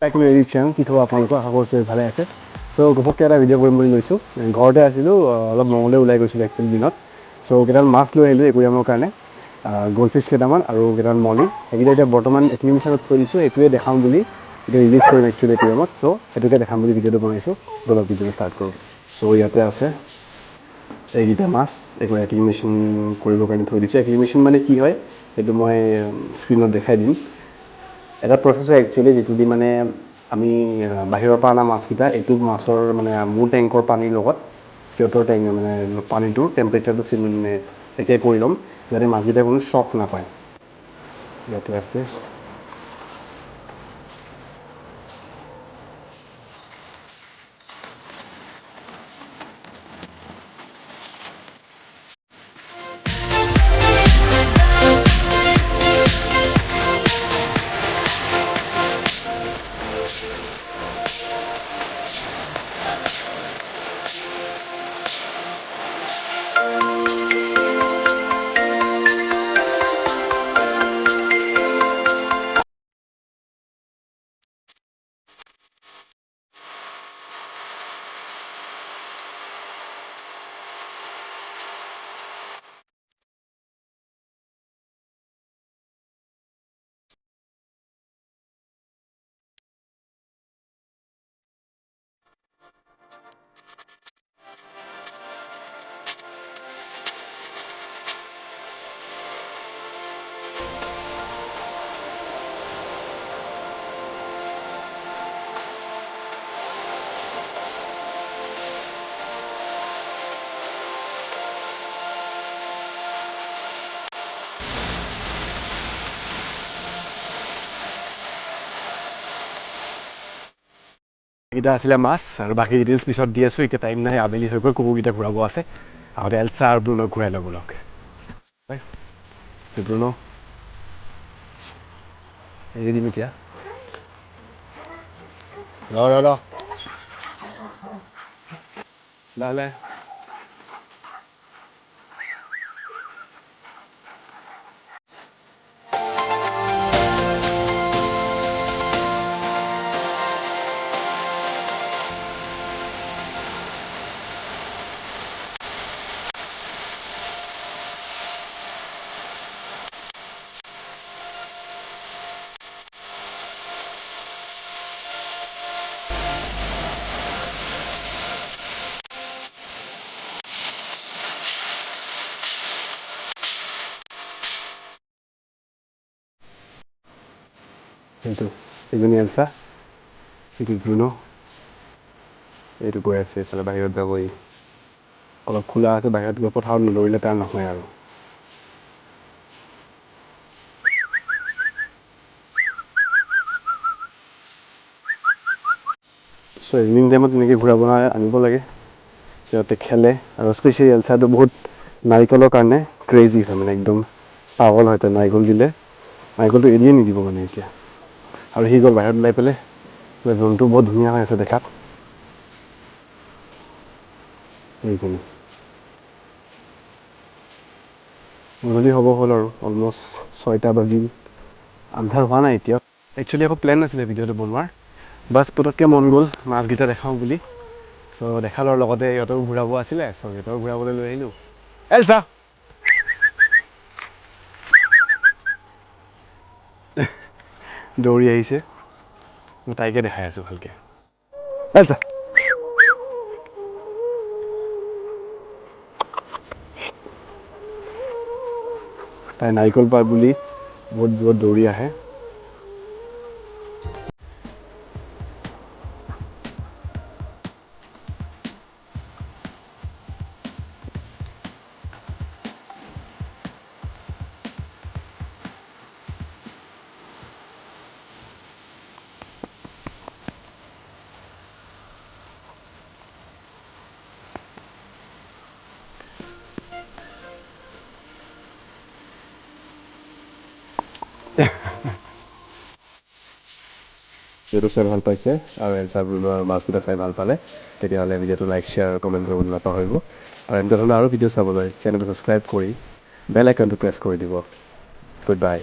তাইক মই এৰি চাওঁ কি থ'ব আপোনালোকক আশা কৰিছোঁ ভালে আছে চ' ঘপককৈ এটা ভিডিঅ' কৰিম বুলি লৈছোঁ ঘৰতে আছিলোঁ অলপ মঙলৈ ওলাই গৈছিলোঁ একচুৱেলি দিনত চ' কেইটামান মাছ লৈ আহিলোঁ একুৰিয়ামৰ কাৰণে গ'ল্ডফিছ কেইটামান আৰু কেইটামান মলি সেইকেইটা এতিয়া বৰ্তমান এক্সিবিশ্যনত থৈ দিছোঁ এইটোৱে দেখাম বুলি এতিয়া ৰিলিজ কৰিম একচুৱেলি একুৰিয়ামত চ' সেইটোকে দেখাম বুলি ভিডিঅ'টো বনাইছোঁ অলপ ভিডিঅ'টো ষ্টাৰ্ট কৰোঁ চ' ইয়াতে আছে এইকেইটা মাছ একো এক্সিবিশ্যন কৰিবৰ কাৰণে থৈ দিছোঁ এক্সিবিশ্যন মানে কি হয় সেইটো মই স্ক্ৰীণত দেখাই দিম এটা প্ৰচেছ একচুৱেলি যিটো দি মানে আমি বাহিৰৰ পৰা অনা মাছকেইটা এইটো মাছৰ মানে মোৰ টেংকৰ পানীৰ লগত সিহঁতৰ টেংক মানে পানীটোৰ টেম্পাৰেচাৰটো মানে একেই কৰি ল'ম যাতে মাছকেইটা কোনো শ্বক নাপায় ইয়াতে আছে এইকেইটা আছিলে মাছ আৰু বাকী ডিটেইলছ পিছত দি আছোঁ এতিয়া টাইম নাই আবেলি হৈ গ'ল কুকুৰকেইটা ঘূৰাব আছে আগতে এলচা আৰু ব্ৰুনক ঘূৰাই ল'ব লওক ব্ৰুন এৰি দিম এতিয়া ৰ লাহে সেইটো এজনী এলচা সেইটো ব্ৰুন এইটো গৈ আছে এইফালে বাহিৰত যাবই অলপ খোলা আছে বাহিৰত গৈ পথাৰত নদৌৰিলে তাৰ নহয় আৰু চ' ইভিনিং টাইমত তেনেকৈ ঘূৰাব আনিব লাগে সিহঁতে খেলে আৰু স্পেচিয়েলি এলচাটো বহুত নাৰিকলৰ কাৰণে ক্ৰেজি হয় মানে একদম পাগল হয় তাই নাৰিকল দিলে নাৰিকলটো এৰিয়ে নিদিব মানে এতিয়া আৰু সি গ'ল বাহিৰত ওলাই পেলাই জন্তু বহুত ধুনীয়া হৈ আছে দেখাত এইখিনি গধূলি হ'ব হ'ল আৰু অলমষ্ট 6টা বাজি আন্ধাৰ হোৱা নাই এতিয়া একচুৱেলি একো প্লেন নাছিলে ভিডিঅ'টো বনোৱাৰ বাছ পটককৈ মন গ'ল মাছকেইটা দেখাওঁ বুলি চ' দেখালোঁ আৰু লগতে সিহঁতকো ঘূৰাব আছিলে চ' সিহঁতক ঘূৰাবলৈ লৈ আহিলোঁ এলচা দৌৰি আহিছে মই তাইকে দেখাই আছোঁ ভালকৈ এলচা তাই নাৰিকল পায় বুলি বহুত দূৰত দৌৰি আহে ভিডিঅ'টো চাই ভাল পাইছে আৰু এলচা ব্ৰুনৰ মাছকেইটা চাই ভাল পালে তেতিয়াহ'লে ভিডিঅ'টো লাইক শ্বেয়াৰ আৰু কমেণ্ট কৰিবলৈ নাপাহৰিব আৰু এনেকুৱা ধৰণৰ আৰু ভিডিঅ' চাবলৈ চেনেলটো ছাবস্ক্ৰাইব কৰি বেল আইকনটো প্ৰেছ কৰি দিব গুড বাই